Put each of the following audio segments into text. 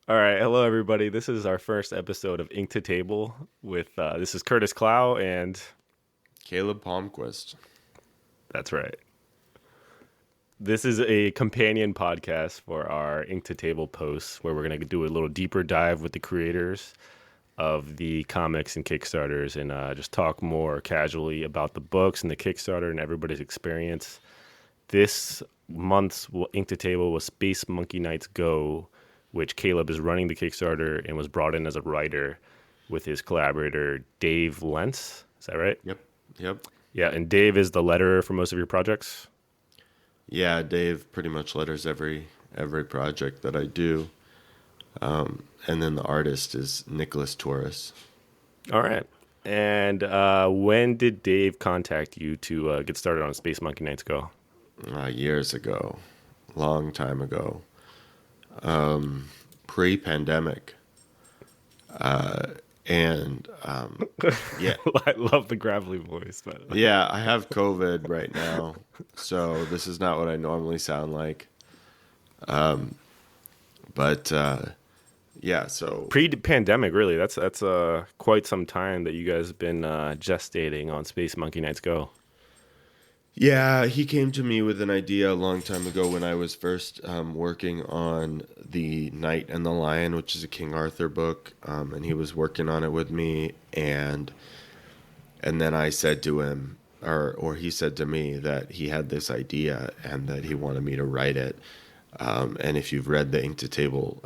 All right, hello everybody. This is our first episode of Ink to Table with this is Curtis Clow, and Caleb Palmquist. that's right. This is a companion podcast for our Ink to Table posts where we're going to do a little deeper dive with the creators of the comics and Kickstarters and just talk more casually about the books and the Kickstarter and everybody's experience. This month's Ink to Table was Space Monkey Knights Go, which Caleb is running the Kickstarter and was brought in as a writer with his collaborator Dave Lentz. Is that right? Yep. Yep. Yeah, and Dave is the letterer for most of your projects. Yeah, Dave pretty much letters every project that I do. And then the artist is Nicholas Torres. All right. And when did Dave contact you to get started on Space Monkey Knights Go? Years ago, long time ago, pre-pandemic. And yeah, I love the gravelly voice, by the way. yeah, I have COVID right now, so this is not what I normally sound like. But yeah, so Pre-pandemic, really. That's quite some time that you guys have been gestating on Space Monkey Knights Go. yeah, he came to me with an idea a long time ago when I was first working on The Knight and the Lion, which is a King Arthur book, and he was working on it with me, and then I said to him, or he said to me that he had this idea and that he wanted me to write it. And if you've read the Ink to Table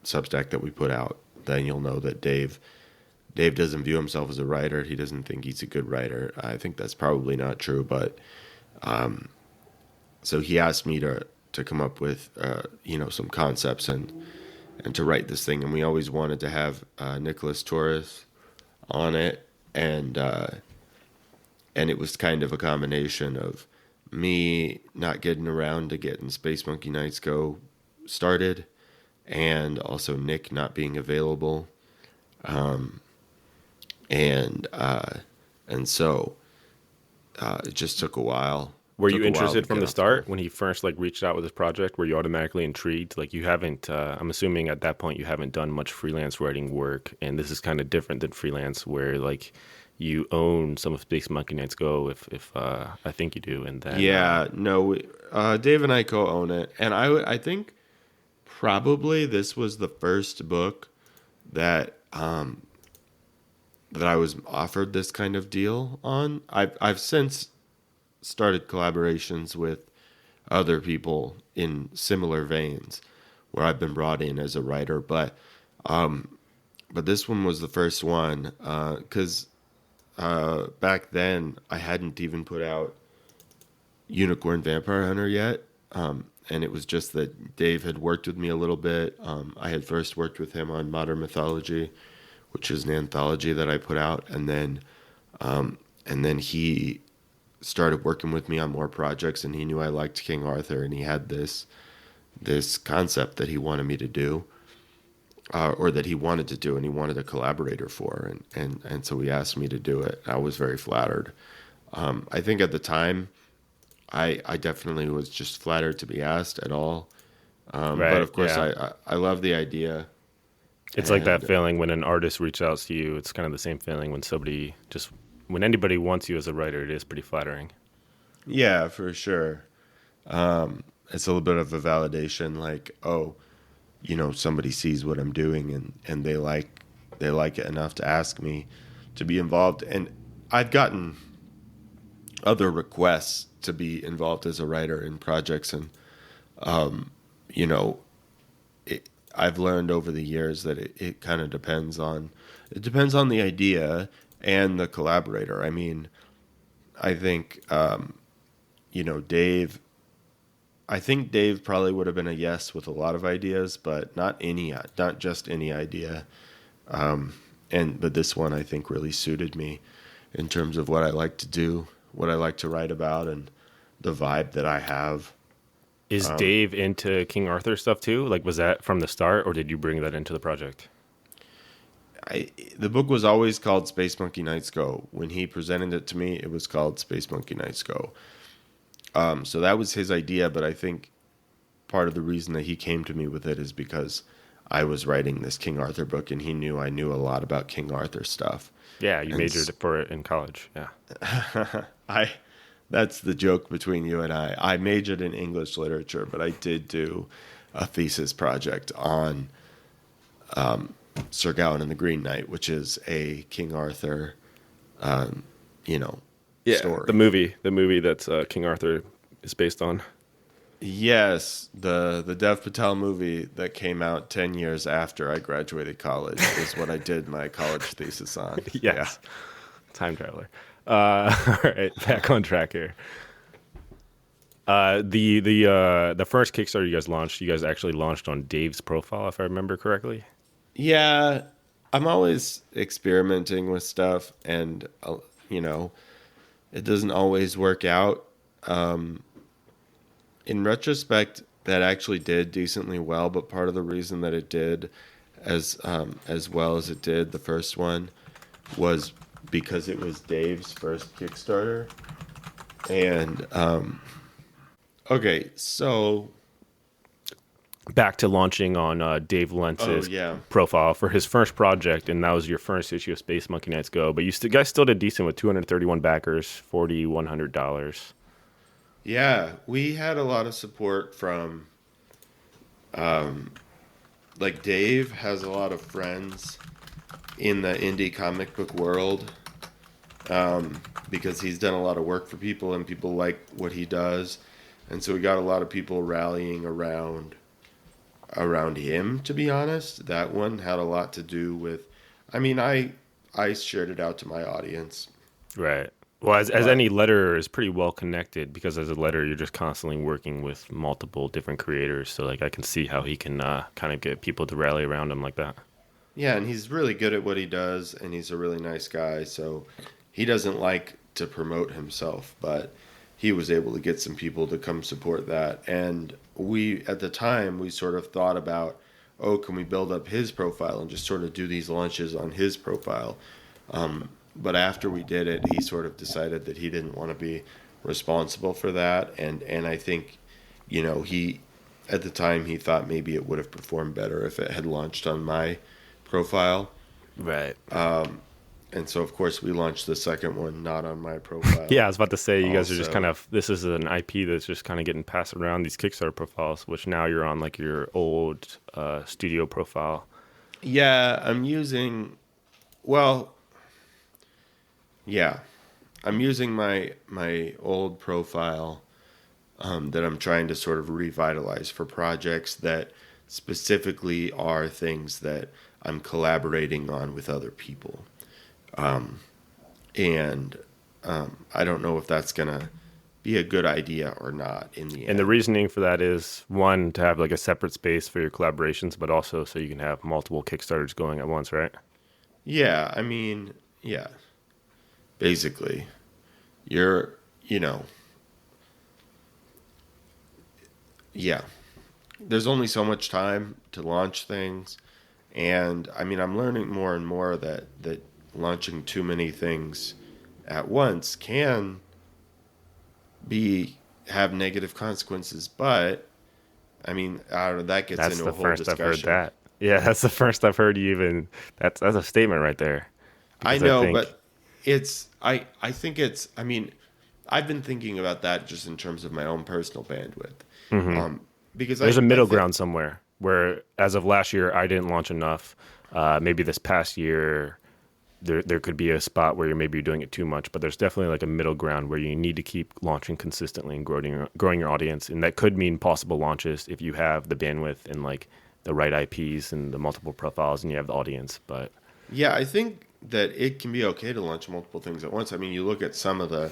Substack that we put out, then you'll know that Dave doesn't view himself as a writer. He doesn't think he's a good writer. I think that's probably not true, but so he asked me to come up with some concepts and to write this thing. And we always wanted to have Nicholas Torres on it, and it was kind of a combination of me not getting around to getting Space Monkey Knights Go started, and also Nick not being available. And so it just took a while. Were Took you a while to interested from get the off the ground. start when he first reached out with his project? Were you automatically intrigued? Like you haven't. I'm assuming at that point you haven't done much freelance writing work, and this is kind of different than freelance, where like you own some of Space Monkey Knights Go. If I think you do, and then Yeah, no, Dave and I co-own it, and I think probably this was the first book that that I was offered this kind of deal on. I've since started collaborations with other people in similar veins where I've been brought in as a writer, but this one was the first one because back then I hadn't even put out Unicorn Vampire Hunter yet. And it was just that Dave had worked with me a little bit. I had first worked with him on Modern Mythology, which is an anthology that I put out, and then he started working with me on more projects, and he knew I liked King Arthur, and he had this concept that he wanted me to do, or that he wanted to do, and he wanted a collaborator for, and so he asked me to do it. I was very flattered. I think at the time, I definitely was just flattered to be asked at all. right, But of course, yeah. I love the idea. It's like that And feeling when an artist reaches out to you. It's kind of the same feeling when somebody just when anybody wants you as a writer. It is pretty flattering. yeah, for sure. It's a little bit of a validation, like, oh, somebody sees what I'm doing and they like it enough to ask me to be involved. And I've gotten other requests to be involved as a writer in projects, and you know, I've learned over the years that it kind of depends on the idea and the collaborator. I mean, I think Dave. I think Dave probably would have been a yes with a lot of ideas, but not just any idea. But this one I think really suited me in terms of what I like to do, what I like to write about, and the vibe that I have. Is Dave into King Arthur stuff too? Like, was that from the start, or did you bring that into the project? The book was always called Space Monkey Knights Go. When he presented it to me, it was called Space Monkey Knights Go. So that was his idea, but I think part of the reason that he came to me with it is because I was writing this King Arthur book, and he knew I knew a lot about King Arthur stuff. Yeah, you And majored for it in college. Yeah. I that's the joke between you and I. I majored in English literature, but I did do a thesis project on Sir Gawain and the Green Knight, which is a King Arthur, you know, Yeah, story. the movie that's King Arthur is based on. Yes, the Dev Patel movie that came out 10 years after I graduated college is what I did my college thesis on. Yes. Time traveler. All right, back on track here. The first Kickstarter you guys actually launched on Dave's profile, if I remember correctly. Yeah, I'm always experimenting with stuff, and you know, it doesn't always work out. In retrospect, that actually did decently well, but part of the reason that it did as well as it did, the first one, was because it was Dave's first Kickstarter. And okay, so Back to launching on Dave Lentz's yeah. profile for his first project, and that was your first issue of Space Monkey Knights Go. But guys still did decent with 231 backers, $4,100. Yeah, we had a lot of support from, like Dave has a lot of friends in the indie comic book world, because he's done a lot of work for people and people like what he does, and so we got a lot of people rallying around him. To be honest, that one had a lot to do with. I mean, I shared it out to my audience. Right. Well, as any letterer is pretty well connected, because as a letterer, you're just constantly working with multiple different creators. So, like, I can see how he can kind of get people to rally around him like that. Yeah, and he's really good at what he does, and he's a really nice guy. So he doesn't like to promote himself, but he was able to get some people to come support that. And we, at the time, we sort of thought about, oh, can we build up his profile and just sort of do these launches on his profile? But after we did it, he sort of decided that he didn't want to be responsible for that. And I think, you know, at the time, he thought maybe it would have performed better if it had launched on my profile. Right. And so, of course, we launched the second one not on my profile. Yeah, I was about to say, you guys are just Also- kind of, this is an IP that's just kind of getting passed around, these Kickstarter profiles, which now you're on like your old studio profile. Yeah, I'm using my old profile that I'm trying to sort of revitalize for projects that specifically are things that I'm collaborating on with other people. And I don't know if that's going to be a good idea or not in the end. And the reasoning for that is, one, to have like a separate space for your collaborations, but also so you can have multiple Kickstarters going at once, right? Yeah, I mean, yeah. Basically, yeah. There's only so much time to launch things. And I mean, I'm learning more and more that launching too many things at once can have negative consequences. But I mean, I don't know, that gets That's into the a whole first discussion. I've heard that. Yeah, that's the first I've heard you even. That's a statement right there. I Because know, think- but I think it's. I mean, I've been thinking about that just in terms of my own personal bandwidth. Because there's a I middle think- ground somewhere where, as of last year, I didn't launch enough. Maybe this past year, there could be a spot where you're doing it too much, but there's definitely like a middle ground where you need to keep launching consistently and growing your audience, and that could mean possible launches if you have the bandwidth and like the right IPs and the multiple profiles and you have the audience. But Yeah, I think that it can be okay to launch multiple things at once. I mean, you look at some of the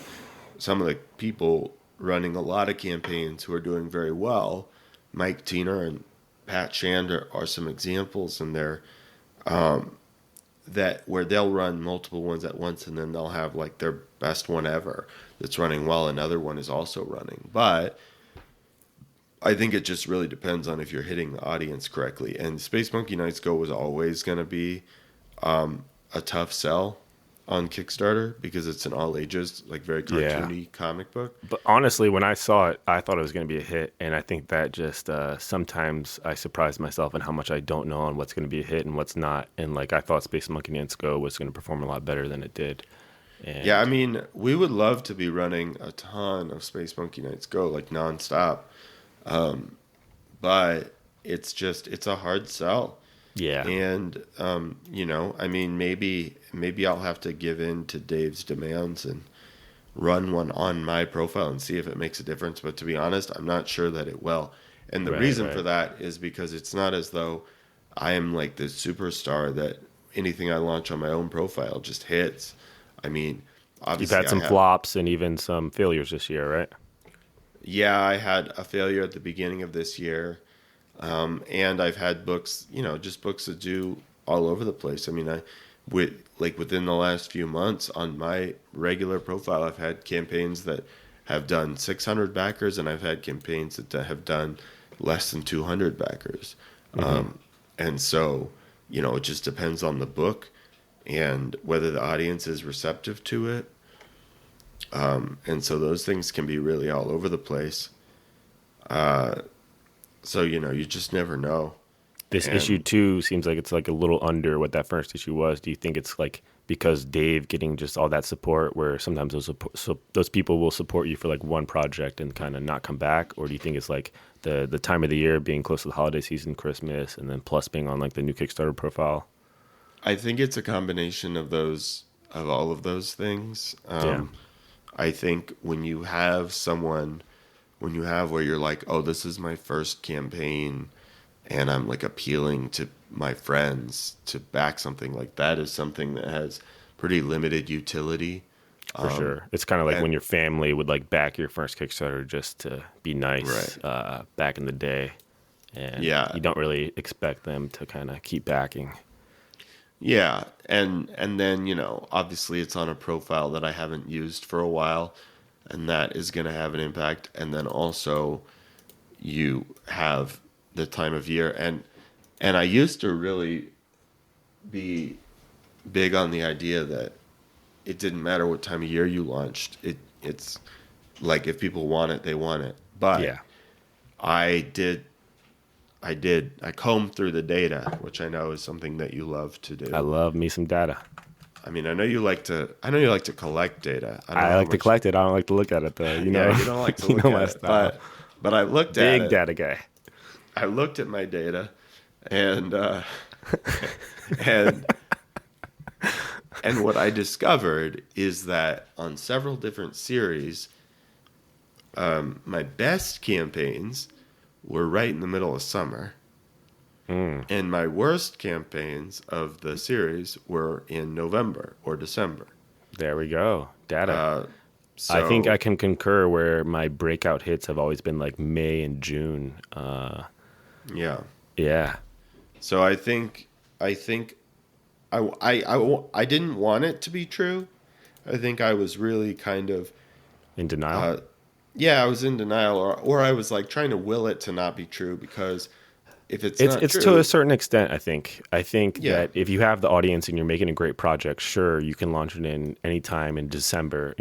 people running a lot of campaigns who are doing very well. Mike Tiener and Pat Shand are some examples, and they're that where they'll run multiple ones at once, and then they'll have like their best one ever that's running well. Another one is also running, but I think it just really depends on if you're hitting the audience correctly. And Space Monkey Knights Go was always going to be a tough sell. on Kickstarter because it's an all ages, like very Yeah. cartoony comic book. But honestly, when I saw it, I thought it was going to be a hit. And I think that just sometimes I surprise myself in how much I don't know on what's going to be a hit and what's not. And like I thought Space Monkey Nights Go was going to perform a lot better than it did. Yeah, I And mean, we would love to be running a ton of Space Monkey Nights Go, like nonstop. But it's a hard sell. yeah, And I mean, maybe I'll have to give in to Dave's demands and run one on my profile and see if it makes a difference. But to be honest, I'm not sure that it will. And the right, reason for right. that is because it's not as though I am like this superstar that anything I launch on my own profile just hits. I mean, You've obviously had some flops and even some failures this year, right? yeah, I had a failure at the beginning of this year. And I've had books, just books that do all over the place. I mean, within the last few months on my regular profile, I've had campaigns that have done 600 backers, and I've had campaigns that have done less than 200 backers. And so, it just depends on the book and whether the audience is receptive to it. And so those things can be really all over the place. So, you just never know. This issue And two seems like it's like a little under what that first issue was. Do you think it's like because Dave getting just all that support, where sometimes those people will support you for like one project and kind of not come back, or do you think it's like the time of the year being close to the holiday season, Christmas, and then plus being on like the new Kickstarter profile? I think it's a combination of all of those things. Yeah, I think when you have where you're like, oh, this is my first campaign, and I'm like appealing to my friends to back something like that is something that has pretty limited utility. for sure. It's kind of like And when your family would like back your first Kickstarter just to be nice right, back in the day, and yeah, you don't really expect them to kind of keep backing. yeah, and then obviously it's on a profile that I haven't used for a while, and that is going to have an impact. And then also you have the time of year, and I used to really be big on the idea that it didn't matter what time of year you launched. It's like if people want it, they want it. But Yeah, I did I combed through the data, which I know is something that you love to I do. love me some data. I mean, I know you like to collect data. I don't know I how like to much. collect it. I don't like to look at it though. You know, Yeah, you don't like to you look know at my it, style. but I looked at Big it. data guy. I looked at my data, and and and what I discovered is that on several different series, my best campaigns were right in the middle of summer, and my worst campaigns of the series were in November or December. There we go. Data. Uh, I think I so can concur where my breakout hits have always been like May and June. yeah, Yeah. so I think I didn't want it to be true. I think I was really kind of In denial. uh, yeah, I was in denial, or I was like trying to will it to not be true because if it's It's not it's to a true, certain extent, I think. I think yeah, that if you have the audience and you're making a great project, sure, you can launch it in any time in December.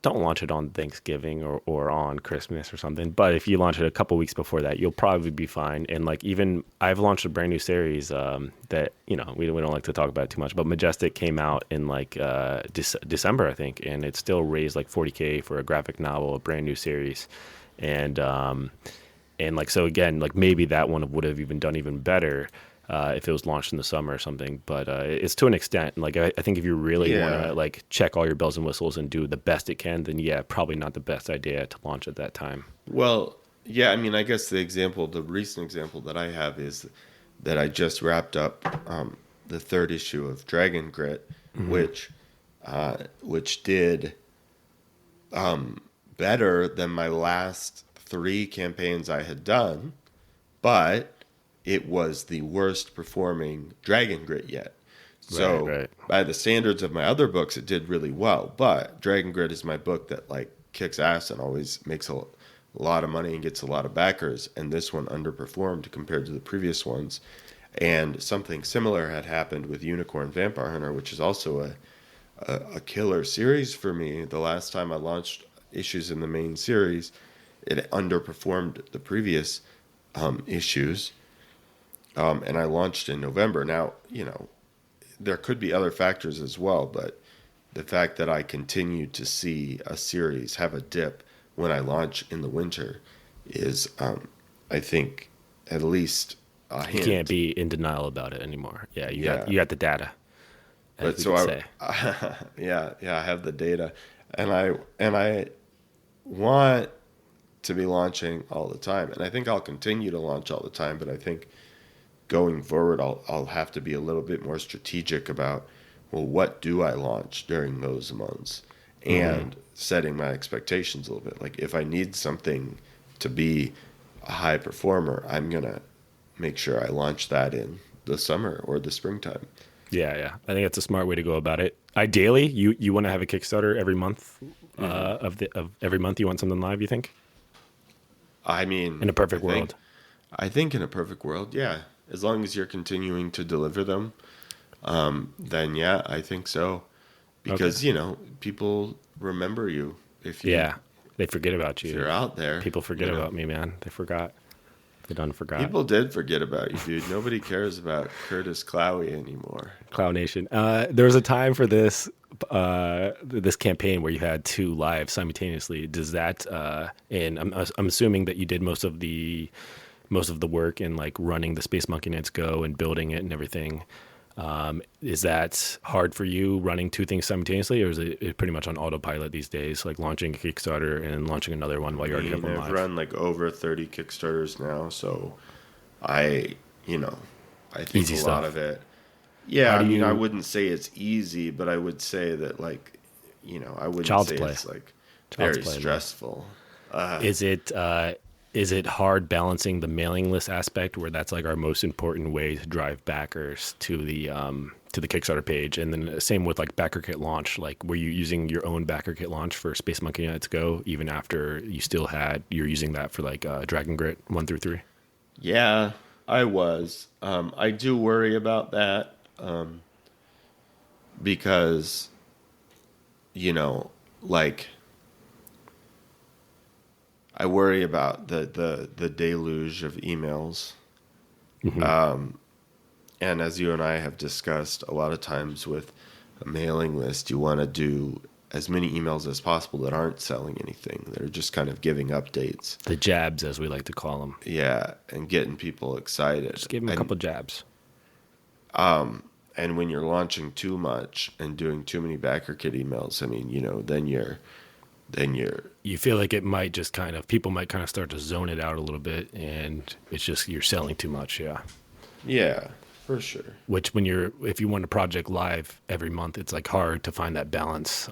Don't launch it on Thanksgiving or on Christmas or something. But if you launch it a couple weeks before that, you'll probably be fine. And like even I've launched a brand new series that we don't like to talk about it too much, but Majestic came out in like December, I think, and it still raised like 40K for a graphic novel, a brand new series, and like, so again, like maybe that one would have even done even better if it was launched in the summer or something. But it's to an extent. Like I think if you really want yeah. to like check all your bells and whistles and do the best it can, then yeah, probably not the best idea to launch at that time. Well, yeah. I mean, I guess the recent example that I have is that I just wrapped up the third issue of Dragon Grit, which did better than my last three campaigns I had done, but it was the worst performing Dragon Grit yet. Right, So right. by the standards of my other books, it did really well. But Dragon Grit is my book that like kicks ass and always makes a lot of money and gets a lot of backers. And this one underperformed compared to the previous ones. And something similar had happened with Unicorn Vampire Hunter, which is also a killer series for me. The last time I launched issues in the main series, it underperformed the previous issues, and I launched in November. Now, there could be other factors as well, but the fact that I continue to see a series have a dip when I launch in the winter is, I think, at least a You hint. can't be in denial about it anymore. Yeah, Yeah. you got the data, as But we so could say. yeah, I have the data, and I want to be launching all the time, and I think I'll continue to launch all the time. But I think going forward, I'll have to be a little bit more strategic about, well, what do I launch during those months, Mm-hmm. and setting my expectations a little bit. Like if I need something to be a high performer, I'm gonna make sure I launch that in the summer or the springtime. Yeah, yeah. I think that's a smart way to go about it. Ideally, you want to have a Kickstarter every month. Of every month, you want something live. You think I mean, in a I perfect think world? I think in a perfect world, yeah. As long as you're continuing to deliver them, then yeah, I think so. Okay. Because, people remember you Yeah, they forget about if you. you're out there, People forget about me, man. They forgot. They done forgot. People did forget about you, dude. Nobody cares about Curtis Clowie anymore. Cloud Nation. There was a time for this campaign where you had two live simultaneously. Does that and I'm assuming that you did most of the work in like running the Space Monkey Nets Go and building it and everything. Is that hard for you running two things simultaneously, or is it pretty much on autopilot these days, like launching a Kickstarter and launching another one while you I already have mean, one I've live? run like over 30 Kickstarters now, so I, you know, I think Easy a lot stuff. of it. How Yeah, I do mean, I you wouldn't say it's easy, but I would say that, like, I wouldn't child's say play? it's like Child's very play, man. stressful. Is it is it hard balancing the mailing list aspect, where that's like our most important way to drive backers to the Kickstarter page, and then same with like backer kit launch? Like, were you using your own backer kit launch for Space Monkey Nights Go even after you're using that for like Dragon Grit 1 through 3? Yeah, I was. I do worry about that because, you know, like, I worry about the deluge of emails. Hmm. And as you and I have discussed, a lot of times with a mailing list, you want to do as many emails as possible that aren't selling anything. They're just kind of giving updates. The jabs, as we like to call them. Yeah, and getting people excited. Just give them a couple jabs. And when you're launching too much and doing too many backer kit emails, I mean, then you're You feel like it might just kind of people might kind of start to zone it out a little bit, and it's just you're selling too much. Yeah. yeah, for sure. Which if you want a project live every month, it's like hard to find that balance.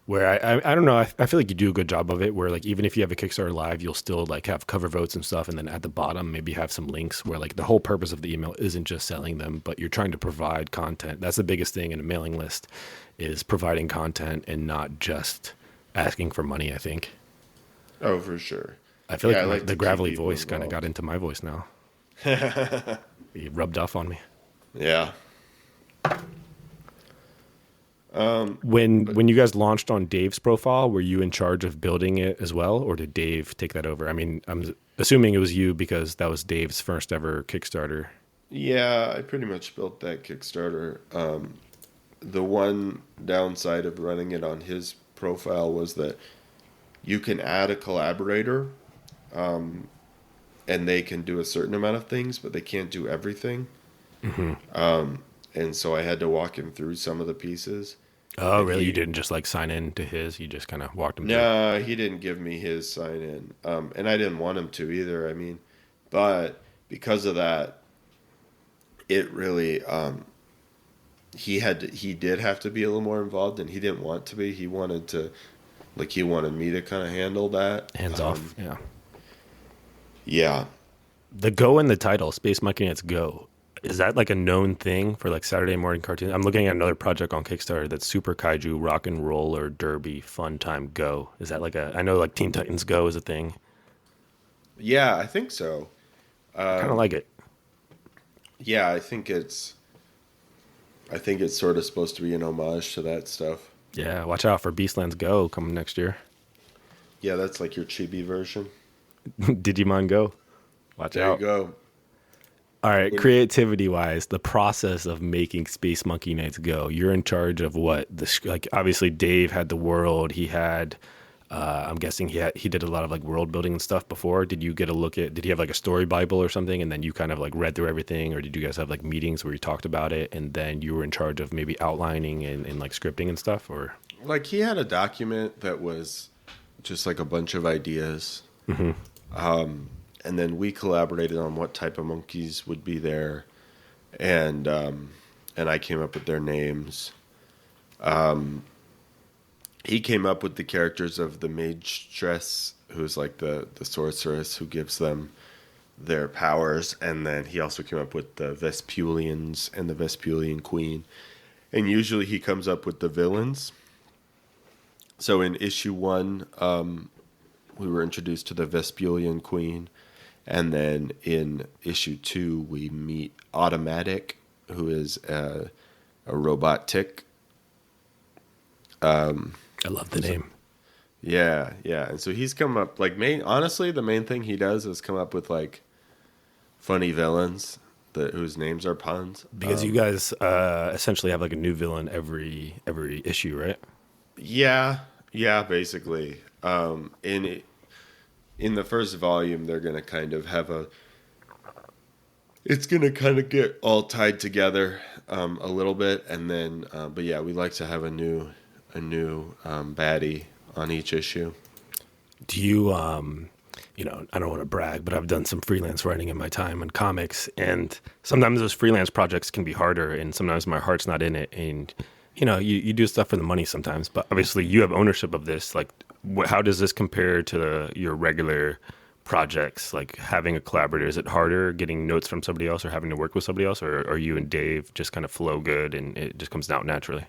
Where I don't know, I feel like you do a good job of it, where like even if you have a Kickstarter live, you'll still like have cover votes and stuff, and then at the bottom maybe have some links where like the whole purpose of the email isn't just selling them, but you're trying to provide content. That's the biggest thing in a mailing list, is providing content and not just asking for money, I think. Oh, for sure. I feel Yeah, I like like the to keep gravelly people voice kind of involved. got into my voice now. You rubbed off on me. Yeah. When you guys launched on Dave's profile, were you in charge of building it as well, or did Dave take that over? I mean, I'm assuming it was you because that was Dave's first ever Kickstarter. Yeah, I pretty much built that Kickstarter. The one downside of running it on his profile was that you can add a collaborator, and they can do a certain amount of things, but they can't do everything. Hmm. And so I had to walk him through some of the pieces. Oh, And really? You he, didn't just like sign in to his? You just kind of walked him through? no, he didn't give me his sign in. And I didn't want him to either. I mean, but because of that, it really, he did have to be a little more involved, and he didn't want to be. He wanted me to kind of handle that. Hands off. Yeah. Yeah. The Go in the title, Space Monkey Nets Go. Is that like a known thing for like Saturday morning cartoons? I'm looking at another project on Kickstarter that's Super Kaiju Rock and Roller Derby Fun Time Go. Is that like I know like Teen Titans Go is a thing. Yeah, I think so. I kind of like it. Yeah, I think it's I think it's sort of supposed to be an homage to that stuff. Yeah, watch out for Beastlands Go coming next year. Yeah, that's like your chibi version. Digimon Go. Watch There you out. go. All right, When creativity wise, the process of making Space Monkey Nights Go, you're in charge of what? Like obviously Dave had the world. He had, I'm guessing he did a lot of like world building and stuff before. Did you get a look at? Did he have like a story Bible or something, and then you kind of like read through everything, or did you guys have like meetings where you talked about it, and then you were in charge of maybe outlining and like scripting and stuff, or? like he had a document that was just like a bunch of ideas. And then we collaborated on what type of monkeys would be there, and I came up with their names. He came up with the characters of the Magestress, who's like the sorceress who gives them their powers, and then he also came up with the Vespulians and the Vespulian Queen. And usually he comes up with the villains. So in issue 1, we were introduced to the Vespulian Queen. And then in issue 2, we meet Automatic, who is a robot tick. I love the name. Yeah. And so he's come up, like, honestly, the main thing he does is come up with, like, funny villains whose names are puns. Because you guys essentially have like a new villain every issue, right? Yeah, basically. In the first volume, they're going to kind of have it's going to kind of get all tied together a little bit, and then, but yeah, we like to have a new baddie on each issue. Do you, I don't want to brag, but I've done some freelance writing in my time in comics, and sometimes those freelance projects can be harder, and sometimes my heart's not in it, and you do stuff for the money sometimes, but obviously you have ownership of this. Like, how does this compare to your regular projects? Like having a collaborator, is it harder getting notes from somebody else or having to work with somebody else, or are you and Dave just kind of flow good and it just comes out naturally?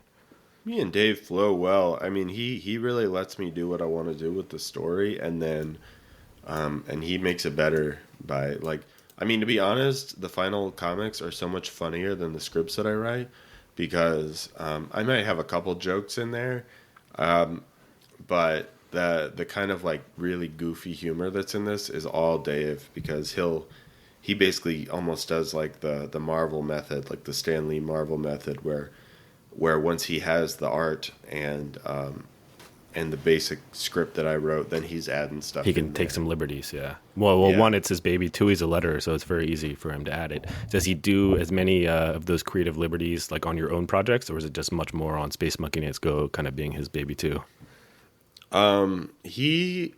Me and Dave flow well. I mean, he really lets me do what I want to do with the story, and then and he makes it better by, like, I mean, to be honest, the final comics are so much funnier than the scripts that I write, because I might have a couple jokes in there, but the kind of like really goofy humor that's in this is all Dave, because he basically almost does like the Marvel method, like the Stan Lee Marvel method, where once he has the art and the basic script that I wrote, then he's adding stuff. He can take some liberties, yeah. Well, yeah. One, it's his baby. Two, he's a letterer, so it's very easy for him to add it. Does he do as many of those creative liberties like on your own projects, or is it just much more on Space Monkey Nights Go kind of being his baby too? He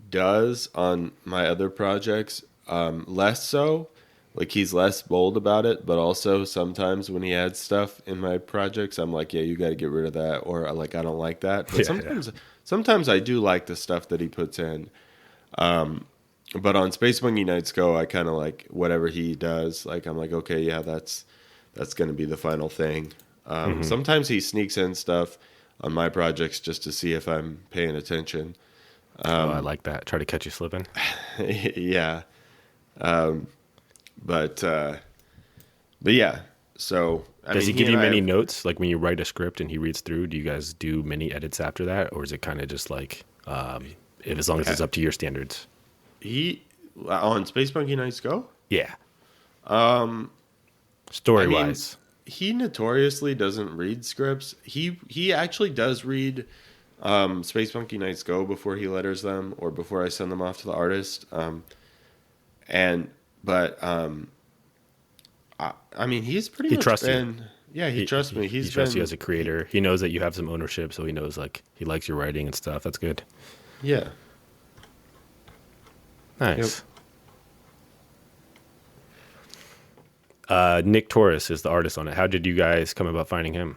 does on my other projects, less so. Like, he's less bold about it, but also sometimes when he adds stuff in my projects, I'm like, yeah, you got to get rid of that, or like, I don't like that. But sometimes I do like the stuff that he puts in. But on Space Monkey Nights Go, I kind of like whatever he does. Like, I'm like, okay, yeah, that's going to be the final thing. Sometimes he sneaks in stuff on my projects just to see if I'm paying attention. I like that. Try to catch you slipping. Yeah. But yeah. So does he give you many notes? Like when you write a script and he reads through, do you guys do many edits after that, or is it kind of just like if as long as it's up to your standards? He on Space Monkey Nights Go? Yeah. Story wise, he notoriously doesn't read scripts. He actually does read Space Monkey Nights Go before he letters them or before I send them off to the artist. But I mean, he's pretty much been... Yeah, he trusts me. He trusts you as a creator. He knows that you have some ownership, so he knows like he likes your writing and stuff. That's good. Yeah. Nice. Yep. Nick Torres is the artist on it. How did you guys come about finding him?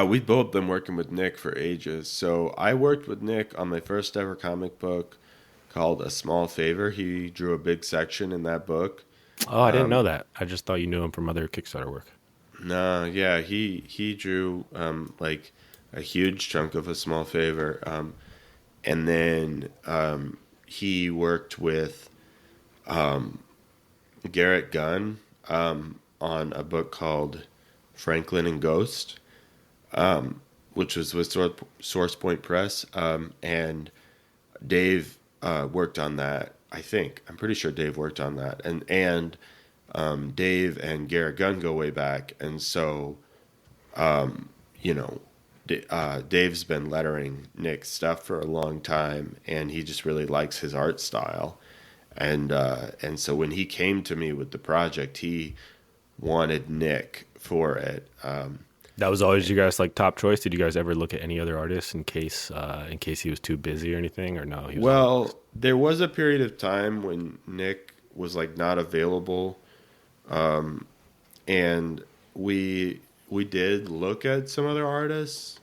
We've both been working with Nick for ages. So I worked with Nick on my first ever comic book called A Small Favor. He drew a big section in that book. Oh, I didn't know that. I just thought you knew him from other Kickstarter work. No, yeah, he drew like a huge chunk of A Small Favor. And then he worked with Garrett Gunn on a book called Franklin and Ghost, which was with Source Point Press, and Dave worked on that. I think I'm pretty sure Dave worked on that, and Dave and Garrett Gunn go way back, and so you know, Dave's been lettering Nick's stuff for a long time, and he just really likes his art style, and so when he came to me with the project, he wanted Nick for it. That was always you guys like top choice. Did you guys ever look at any other artists in case he was too busy or anything, or no? He was Well, there was a period of time when Nick was like not available, and we did look at some other artists.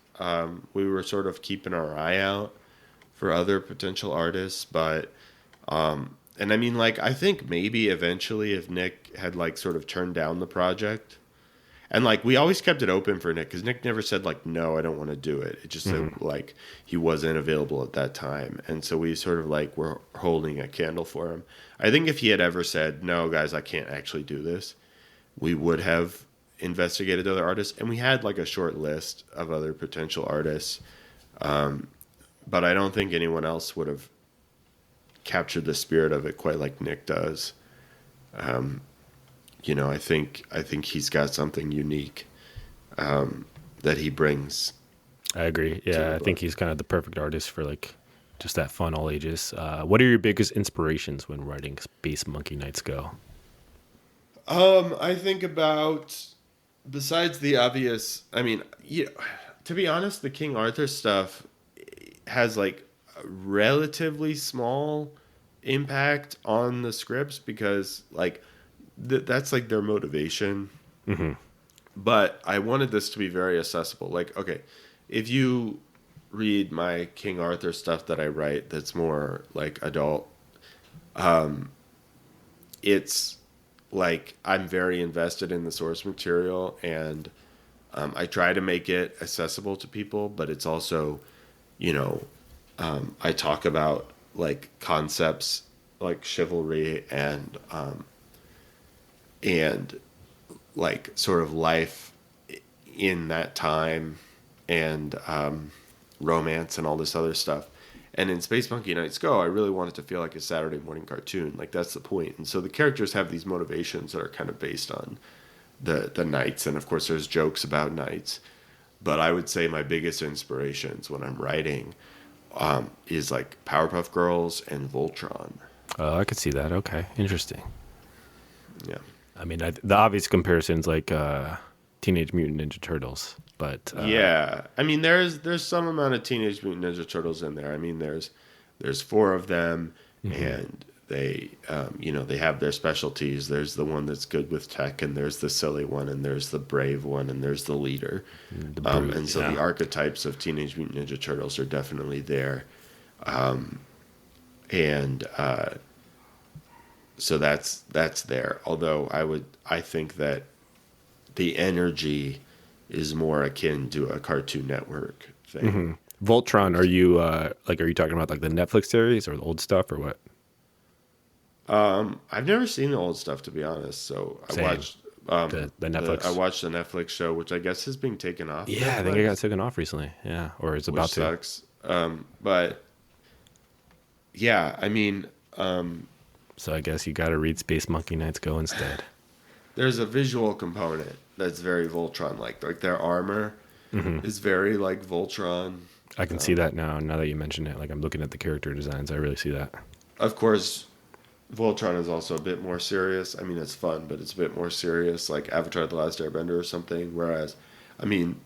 We were sort of keeping our eye out for other potential artists, but and I mean, like, I think maybe eventually if Nick had like sort of turned down the project, and like we always kept it open for Nick because Nick never said like no, I don't want to do it. It just said like he wasn't available at that time, and so we sort of like were holding a candle for him. I think if he had ever said no, guys, I can't actually do this, we would have investigated other artists, and we had like a short list of other potential artists, but I don't think anyone else would have captured the spirit of it quite like Nick does. I think he's got something unique that he brings. I agree. Yeah, I think he's kind of the perfect artist for like just that fun all ages. What are your biggest inspirations when writing Space Monkey Nights Go? I think about, besides the obvious, I mean, to be honest, the King Arthur stuff has like a relatively small impact on the scripts because like that's like their motivation. Mm-hmm. But I wanted this to be very accessible. Like, okay, if you read my King Arthur stuff that I write that's more like adult, it's like I'm very invested in the source material, and I try to make it accessible to people, but it's also, I talk about like concepts like chivalry and like sort of life in that time and romance and all this other stuff. And in Space Monkey Nights Go, I really want it to feel like a Saturday morning cartoon. Like, that's the point. And so the characters have these motivations that are kind of based on the knights. And, of course, there's jokes about knights. But I would say my biggest inspirations when I'm writing is, like, Powerpuff Girls and Voltron. Oh, I could see that. Okay, interesting. Yeah. I mean, the obvious comparison's like Teenage Mutant Ninja Turtles. But yeah, I mean, there's some amount of Teenage Mutant Ninja Turtles in there. I mean, there's 4 of them, and they they have their specialties. There's the one that's good with tech, and there's the silly one, and there's the brave one, and there's the leader. And so the archetypes of Teenage Mutant Ninja Turtles are definitely there, so that's there. Although I think that the energy is more akin to a Cartoon Network thing. Voltron, are you talking about like the Netflix series or the old stuff or what? I've never seen the old stuff, to be honest. So Same. I watched the Netflix. I watched the Netflix show, which I guess is being taken off. Yeah, Netflix, I think it got taken off recently. Yeah, or it's about which sucks. But yeah, I mean, so I guess you got to read Space Monkey Nights Go instead. There's a visual component that's very Voltron-like. Like their armor is very like Voltron. I can see that now that you mention it. Like I'm looking at the character designs. I really see that. Of course, Voltron is also a bit more serious. I mean, it's fun, but it's a bit more serious, like Avatar: The Last Airbender or something. Whereas, I mean,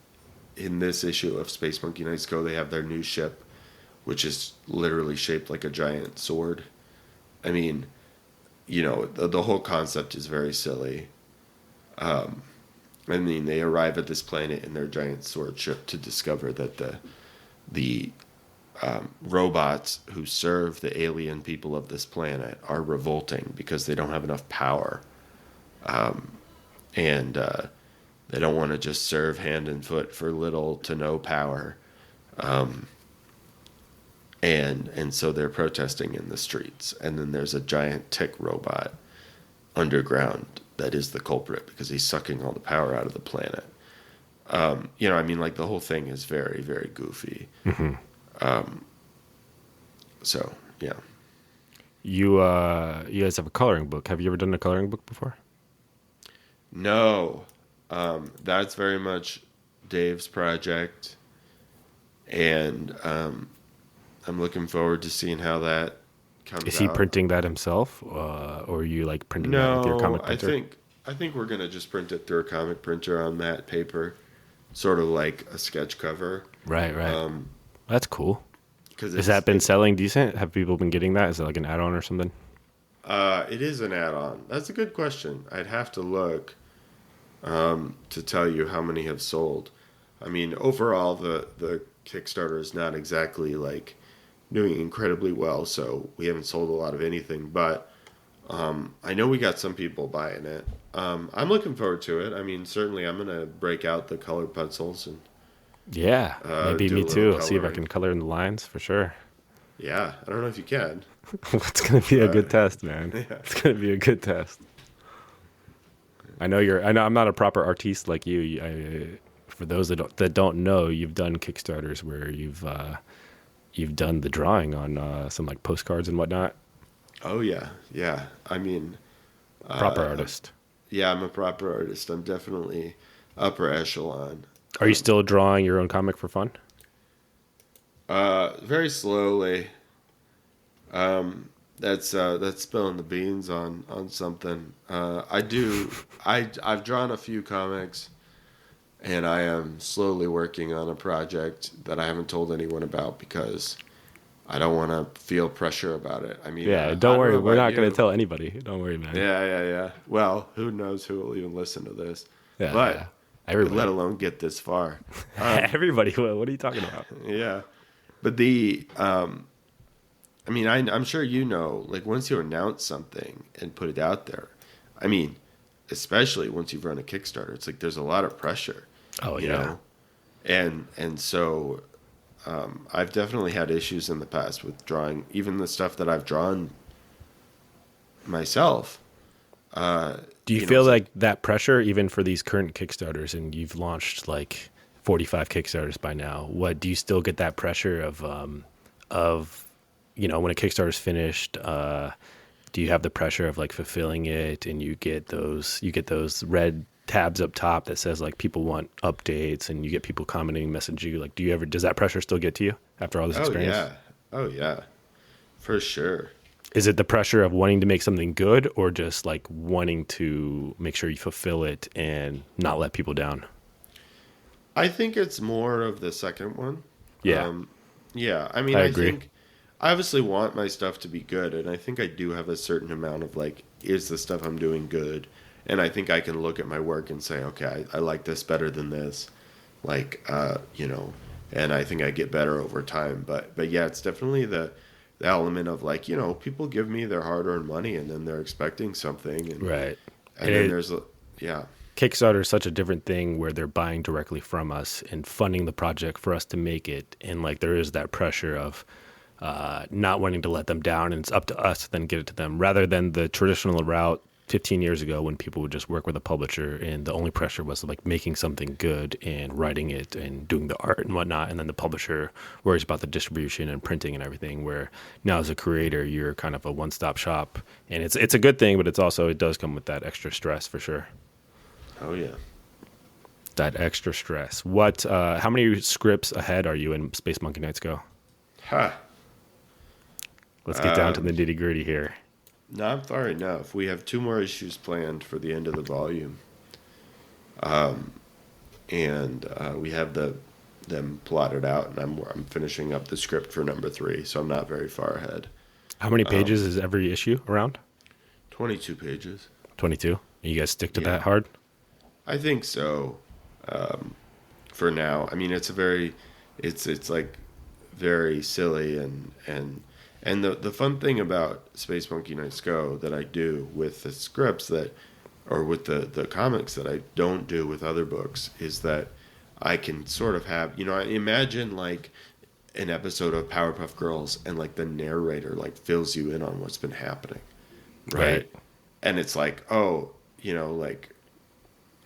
in this issue of Space Monkey Nights Go, they have their new ship, which is literally shaped like a giant sword. I mean, the whole concept is very silly. I mean, they arrive at this planet in their giant sword ship to discover that the robots who serve the alien people of this planet are revolting because they don't have enough power. And they don't want to just serve hand and foot for little to no power. And so they're protesting in the streets. And then there's a giant tick robot underground that is the culprit because he's sucking all the power out of the planet. I mean, like the whole thing is very, very goofy. Hmm. So yeah. You guys have a coloring book. Have you ever done a coloring book before? No, that's very much Dave's project, and I'm looking forward to seeing how that Is comes he out. printing that himself, or are you like printing that with your No, comic I printer? think I think we're gonna just print it through a comic printer on matte paper, sort of like a sketch cover. Right, right. Um, That's cool. because Has that been selling decent? Have people been getting that? Is it like an add-on or something? it is an add-on. That's a good question. I'd have to look to tell you how many have sold. I mean, overall, the Kickstarter is not exactly like doing incredibly well, so we haven't sold a lot of anything. But I know we got some people buying it. I'm looking forward to it. I mean, certainly, I'm gonna break out the colored pencils and Yeah, maybe do me a little too. I'll see if I coloring. can color in the lines for sure. Yeah, I don't know if you can, It's gonna be a but good test, man. yeah. It's gonna be a good test. I know I'm not a proper artiste like you. For those that don't know, you've done Kickstarters where you've done the drawing on some like postcards and whatnot. Oh yeah, yeah. I mean, Proper uh, artist. yeah, I'm a proper artist. I'm definitely upper echelon. Are you still drawing your own comic for fun? Very slowly. That's spilling the beans on something. I do. I've drawn a few comics, and I am slowly working on a project that I haven't told anyone about because I don't want to feel pressure about it. I mean, Yeah, I don't don't worry. know We're about not gonna you. tell anybody. Don't worry, man. Yeah, yeah, yeah. Well, who knows who will even listen to this? Yeah, yeah. But let Everybody. alone get this far. Everybody will. What are you talking about? Yeah. But I mean, I'm sure you know, like once you announce something and put it out there, I mean, especially once you've run a Kickstarter, it's like there's a lot of pressure, Oh you yeah. know, and so I've definitely had issues in the past with drawing, even the stuff that I've drawn myself. Do you feel It's like, like that pressure, even for these current Kickstarters, and you've launched like 45 Kickstarters by now? What do you still get that pressure of when a Kickstarter's finished? Do you have the pressure of like fulfilling it, and you get those red tabs up top that says like people want updates, and you get people commenting, message you? Like, does that pressure still get to you after all this oh experience? yeah, oh yeah, for sure. Is it the pressure of wanting to make something good, or just like wanting to make sure you fulfill it and not let people down? I think it's more of the second one. Yeah, Um, yeah, I mean, I I agree. think I obviously want my stuff to be good, and I think I do have a certain amount of like, is the stuff I'm doing good? And I think I can look at my work and say, okay, I like this better than this, like, and I think I get better over time. But yeah, it's definitely the element of like, people give me their hard-earned money, and then they're expecting something, Right. And and then yeah, Kickstarter is such a different thing where they're buying directly from us and funding the project for us to make it. And like there is that pressure of not wanting to let them down, and it's up to us to then get it to them, rather than the traditional route 15 years ago when people would just work with a publisher and the only pressure was like making something good and writing it and doing the art and whatnot, and then the publisher worries about the distribution and printing and everything, where now as a creator you're kind of a one-stop shop. And it's a good thing, but it does come with that extra stress for sure. oh yeah. That extra stress. How many scripts ahead are you in Space Monkey Nights Go? Ha. Let's get down to the nitty gritty here. Not far enough. We have two more issues planned for the end of the volume, and we have them plotted out. And I'm finishing up the script for number 3, so I'm not very far ahead. How many pages is every issue around? 22 pages. 22. You guys stick to that Yeah, hard? I think so. For now, I mean, it's like very silly and the fun thing about Space Monkey Nights Go that I do with the scripts or with the comics that I don't do with other books is that I can sort of have, I imagine like an episode of Powerpuff Girls and like the narrator like fills you in on what's been happening, Right. right? And it's like, oh, like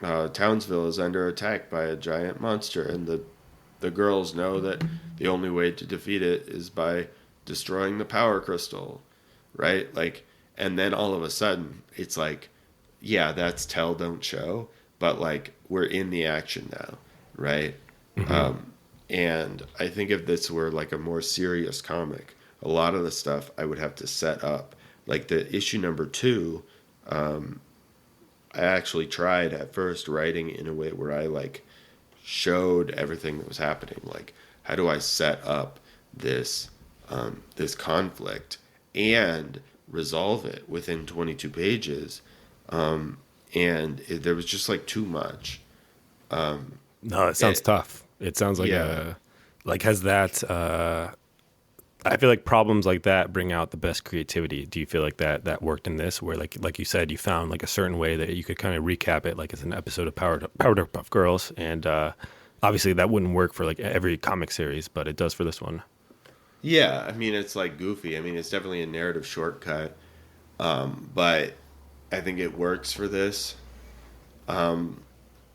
Townsville is under attack by a giant monster, and the girls know that the only way to defeat it is by destroying the power crystal, right? Like, and then all of a sudden, it's like, yeah, that's tell, don't show, but like we're in the action now, right? Mm-hmm. And I think if this were like a more serious comic, a lot of the stuff I would have to set up. Like the issue number 2, I actually tried at first writing in a way where I like showed everything that was happening. Like, how do I set up this this conflict and resolve it within 22 pages? There was just like too much. No, it sounds It, tough. It sounds like yeah, a like has that. I feel like problems like that bring out the best creativity. Do you feel like that worked in this, where like you said, you found like a certain way that you could kind of recap it, like as an episode of Powerpuff Girls, and obviously that wouldn't work for like every comic series, but it does for this one. yeah. I mean, it's like goofy. I mean, it's definitely a narrative shortcut, but I think it works for this.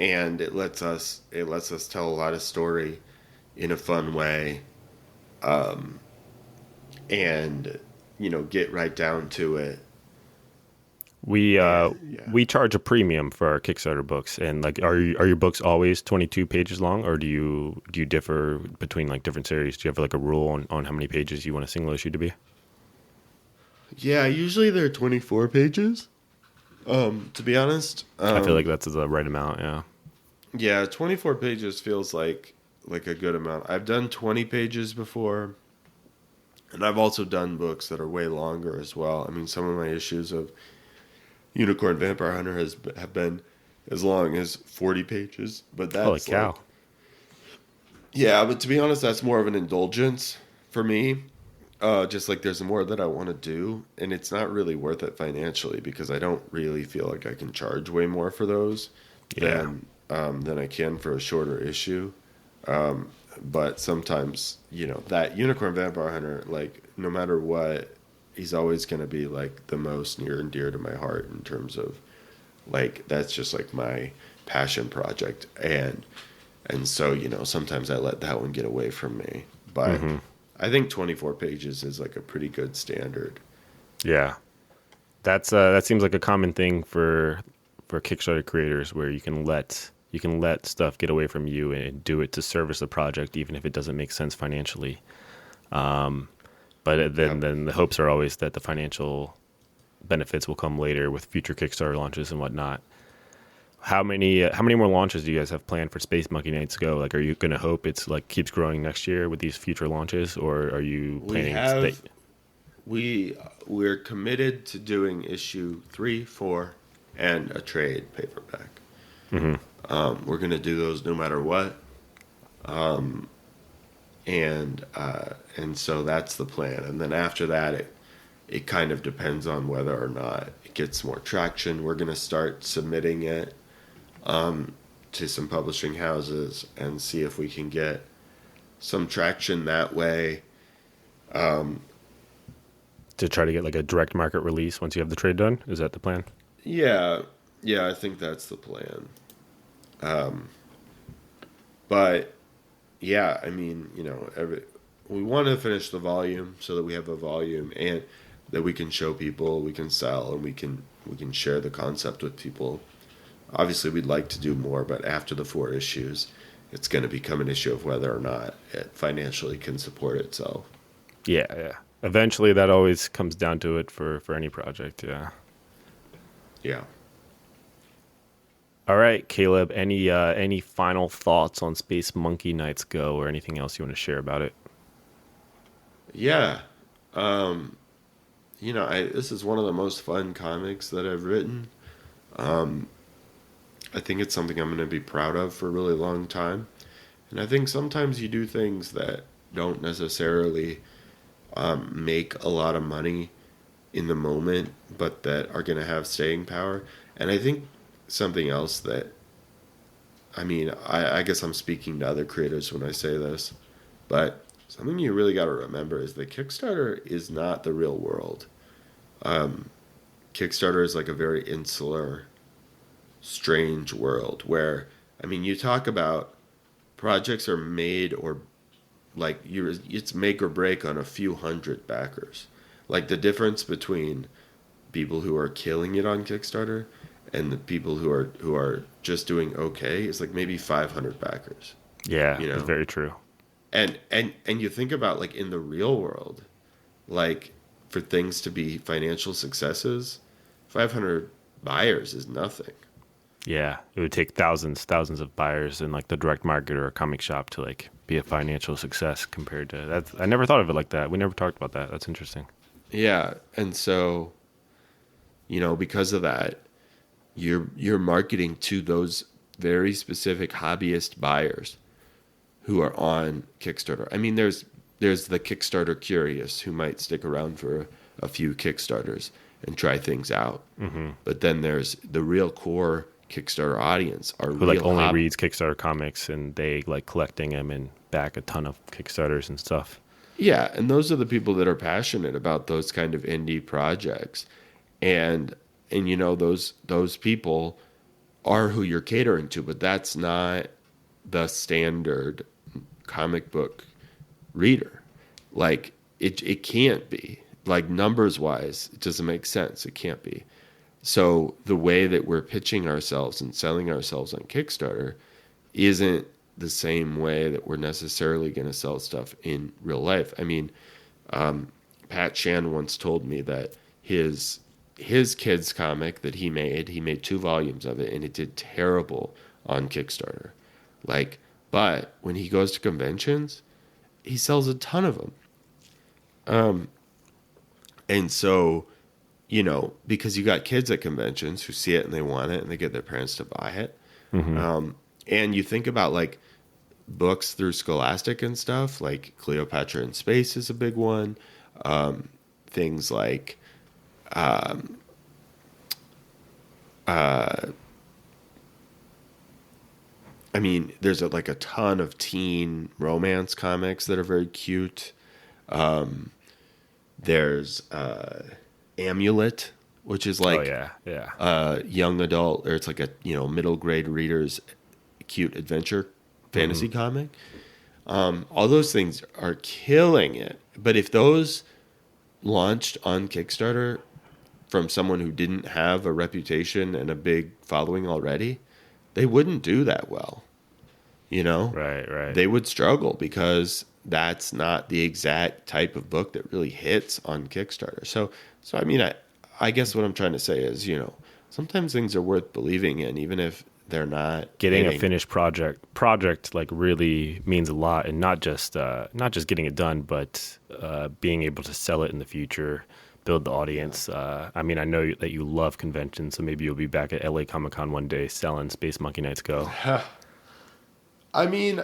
And it lets us tell a lot of story in a fun way, and get right down to it. We uh And yeah, we charge a premium for our Kickstarter books, and like, are your books always 22 pages long, or do you differ between like different series? Do you have like a rule on how many pages you want a single issue to be? yeah. Usually they're 24 pages. To be honest, I feel like that's the right amount. Yeah. yeah, 24 pages feels like a good amount. I've done 20 pages before, and I've also done books that are way longer as well. I mean, some of my issues of Unicorn Vampire Hunter have been as long as 40 pages, but Holy that's cow. like, yeah, but to be honest, that's more of an indulgence for me. Just like there's more that I want to do, and it's not really worth it financially because I don't really feel like I can charge way more for those Yeah. than I can for a shorter issue. But sometimes, that Unicorn Vampire Hunter, like, no matter what, he's always going to be, like, the most near and dear to my heart in terms of, like, that's just, like, my passion project. And so, sometimes I let that one get away from me. But Hmm. I think 24 pages is, like, a pretty good standard. Yeah. That seems like a common thing for Kickstarter creators, where you can let stuff get away from you and do it to service the project, even if it doesn't make sense financially. But then Yep. then the hopes are always that the financial benefits will come later with future Kickstarter launches and whatnot. How many more launches do you guys have planned for Space Monkey Nights Go? Like, are you going to hope it's like keeps growing next year with these future launches, or are you We planning to stay? have we're committed to doing issue 3, 4, and a trade paperback. Hmm. We're gonna do those no matter what, and so that's the plan. And then after that, it kind of depends on whether or not it gets more traction. We're gonna start submitting it to some publishing houses and see if we can get some traction that way. To try to get like a direct market release once you have the trade done? Is that the plan? Yeah, yeah, I think that's the plan. But yeah, I mean, we want to finish the volume so that we have a volume and that we can show people, we can sell, and we can share the concept with people. Obviously, we'd like to do more, but after the 4 issues, it's going to become an issue of whether or not it financially can support itself. Yeah, yeah. Eventually, that always comes down to it for any project. Yeah. Yeah. All right, Caleb. Any final thoughts on Space Monkey Nights Go, or anything else you want to share about it? Yeah. This is one of the most fun comics that I've written. I think it's something I'm going to be proud of for a really long time. And I think sometimes you do things that don't necessarily make a lot of money in the moment, but that are going to have staying power. And I think something else that, I mean, I guess I'm speaking to other creators when I say this, but something you really got to remember is that Kickstarter is not the real world. Kickstarter is like a very insular strange world where, I mean, you talk about projects are made or like it's make or break on a few hundred backers. Like the difference between people who are killing it on Kickstarter and the people who are just doing okay is like maybe 500 backers. Yeah, You that's know, very true. and you think about like in the real world, like for things to be financial successes, 500 buyers is nothing. Yeah, it would take thousands of buyers in like the direct market or a comic shop to like be a financial success compared to that. I never thought of it like that. We never talked about that. That's interesting. Yeah, and so because of that, you're marketing to those very specific hobbyist buyers who are on Kickstarter. I mean, there's the Kickstarter curious who might stick around for a few Kickstarters and try things out. Hmm. But then there's the real core Kickstarter audience are Who like real only reads Kickstarter comics and they like collecting them and back a ton of Kickstarters and stuff. Yeah, and those are the people that are passionate about those kind of indie projects. And those people are who you're catering to, but that's not the standard comic book reader. Like it can't be. Like numbers wise, it doesn't make sense. It can't be. So the way that we're pitching ourselves and selling ourselves on Kickstarter isn't the same way that we're necessarily going to sell stuff in real life. I mean, Pat Shan once told me that his kids comic that he made 2 volumes of it, and it did terrible on Kickstarter. Like, but when he goes to conventions, he sells a ton of them. And so, because you got kids at conventions who see it and they want it and they get their parents to buy it. Hmm. And you think about like books through Scholastic and stuff, like Cleopatra in Space is a big one. Things like, I mean, there's like a ton of teen romance comics that are very cute. There's Amulet, which is Oh like yeah, yeah. a young adult, or it's like a middle grade reader's cute adventure fantasy comic. All those things are killing it. But if those launched on Kickstarter from someone who didn't have a reputation and a big following already, they wouldn't do that well. Right, right. They would struggle because that's not the exact type of book that really hits on Kickstarter. So I mean, I guess what I'm trying to say is, sometimes things are worth believing in, even if they're not Getting hitting. a finished project like really means a lot, and not just getting it done, but being able to sell it in the future, build the audience. I mean, I know that you love conventions, so maybe you'll be back at LA Comic Con one day selling Space Monkey Nights Go. I mean,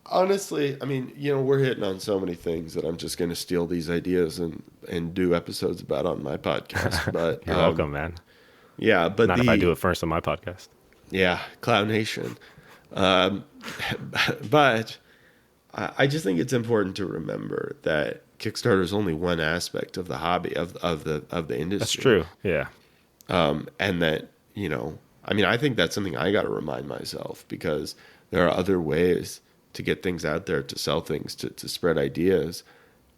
honestly, we're hitting on so many things that I'm just going to steal these ideas and do episodes about on my podcast. But You're welcome, man. yeah, but Not if I do it first on my podcast. Yeah, Cloud Nation. But I just think it's important to remember that Kickstarter is only one aspect of the hobby of the industry. That's true. Yeah. And that I think that's something I got to remind myself, because there are other ways to get things out there, to sell things, to spread ideas,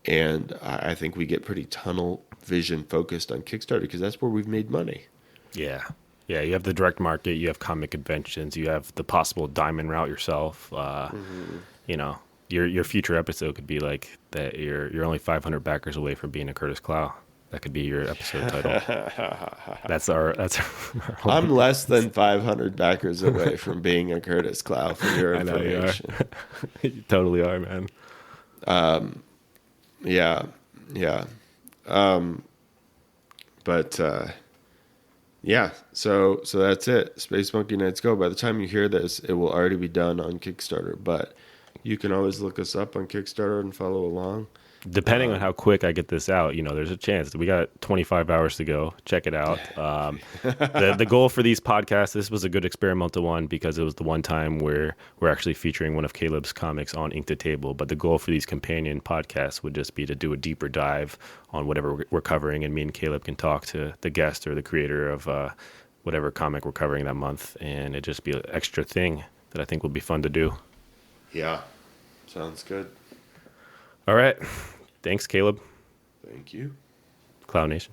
and I think we get pretty tunnel vision focused on Kickstarter because that's where we've made money. Yeah. Yeah, you have the direct market, you have comic conventions, you have the possible diamond route yourself. Your future episode could be like that. You're only 500 backers away from being a Curtis Clow. That could be your episode title. That's our I'm less than 500 backers away from being a Curtis Clow, for your I know you are. information. You totally are, man. Yeah. But yeah, so that's it. Space Monkey Nights Go. By the time you hear this, it will already be done on Kickstarter, but you can always look us up on Kickstarter and follow along. Depending on how quick I get this out, there's a chance. We got 25 hours to go. Check it out. The goal for these podcasts, this was a good experimental one because it was the one time where we're actually featuring one of Caleb's comics on Ink to Table. But the goal for these companion podcasts would just be to do a deeper dive on whatever we're covering, and me and Caleb can talk to the guest or the creator of whatever comic we're covering that month, and it just be an extra thing that I think will be fun to do. Yeah, sounds good. All right. Thanks, Caleb. Thank you. Cloud Nation.